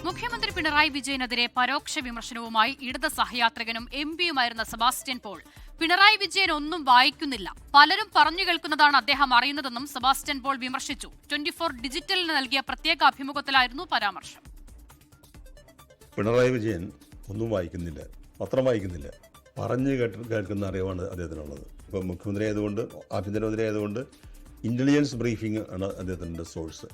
മുഖ്യമന്ത്രി പിണറായി വിജയനെതിരെ പരോക്ഷ വിമർശനവുമായി ഇടത് സഹയാത്രികനും എംപിയുമായിരുന്ന സെബാസ്റ്റ്യൻ പോൾ പിണറായി വിജയൻ ഒന്നും വായിക്കുന്നില്ല, പലരും പറഞ്ഞു കേൾക്കുന്നതാണ് അദ്ദേഹം അറിയുന്നതെന്നും സെബാസ്റ്റ്യൻ പോൾ വിമർശിച്ചു. 24 ഡിജിറ്റലിന് നൽകിയ പ്രത്യേക അഭിമുഖത്തിലായിരുന്നു പരാമർശം. പിണറായി വിജയൻ ഒന്നും വായിക്കുന്നില്ല, പത്രം വായിക്കുന്നില്ല, പറഞ്ഞു കേൾക്കുന്ന അറിവാണ് അദ്ദേഹത്തിനുള്ളത്. ഇപ്പം മുഖ്യമന്ത്രി ആയതുകൊണ്ട്, ആഭ്യന്തരമന്ത്രി ആയതുകൊണ്ട് ഇന്റലിജൻസ് ബ്രീഫിംഗ് ആണ് അദ്ദേഹത്തിൻ്റെ സോഴ്സ്.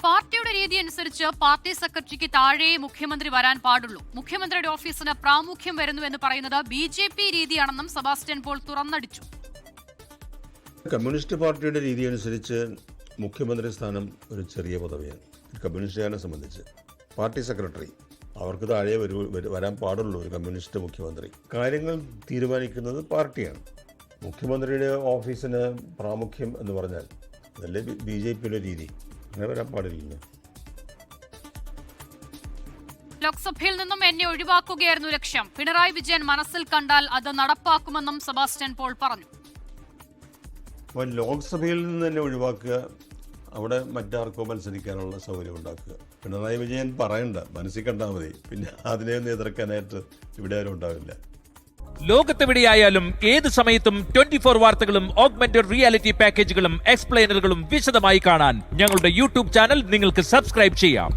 പാർട്ടിയുടെ രീതി അനുസരിച്ച് പാർട്ടി സെക്രട്ടറിക്ക് താഴെ മുഖ്യമന്ത്രി വരാൻ പാടുള്ളൂ. മുഖ്യമന്ത്രിയുടെ ഓഫീസിന് പ്രാമുഖ്യം വരുന്നുവെന്ന് പറയുന്നത് BJP രീതിയാണെന്നും സെബാസ്റ്റ്യൻ പോൾ തുറന്നടിച്ചു. കമ്മ്യൂണിസ്റ്റ് പാർട്ടിയുടെ രീതി അനുസരിച്ച് മുഖ്യമന്ത്രി സ്ഥാനം ഒരു ചെറിയ പദവിയാണ്. കമ്മ്യൂണിസ്റ്റുകാരനെ സംബന്ധിച്ച് പാർട്ടി സെക്രട്ടറി അവർക്ക് താഴെ വരാൻ പാടുള്ളൂ. ഒരു കമ്മ്യൂണിസ്റ്റ് മുഖ്യമന്ത്രി കാര്യങ്ങൾ തീരുമാനിക്കുന്നത് പാർട്ടിയാണ്. മുഖ്യമന്ത്രിയുടെ ഓഫീസിന് പ്രാമുഖ്യം എന്ന് പറഞ്ഞാൽ അതല്ലേ BJPയുടെ രീതി. അങ്ങനെ വരാൻ പാടില്ലല്ലോ. ലോക്സഭയിൽ നിന്നും എന്നെ ഒഴിവാക്കുകയായിരുന്നു ലക്ഷ്യം. പിണറായി വിജയൻ മനസ്സിൽ കണ്ടാൽ അത് നടപ്പാക്കുമെന്നും സെബാസ്റ്റ്യൻ പോൾ പറഞ്ഞു. അപ്പോൾ ലോക്സഭയിൽ നിന്ന് തന്നെ ഒഴിവാക്കുക, അവിടെ മറ്റാർക്കോ മത്സരിക്കാനുള്ള സൗകര്യം ഉണ്ടാക്കുക. പിണറായി വിജയൻ പറയണ്ട, മനസ്സിൽ കണ്ടാൽ മതി. പിന്നെ അതിനെ ഒന്ന് എതിർക്കാനായിട്ട് ഇവിടെ ആരും ഉണ്ടാവില്ല. ലോകത്തെവിടെയായാലും ഏത് സമയത്തും 24 വാർത്തകളും ഓഗ്മെന്റഡ് റിയാലിറ്റി പാക്കേജുകളും എക്സ്പ്ലെയിനറുകളും വിശദമായി കാണാൻ ഞങ്ങളുടെ യൂട്യൂബ് ചാനൽ നിങ്ങൾക്ക് സബ്സ്ക്രൈബ് ചെയ്യാം.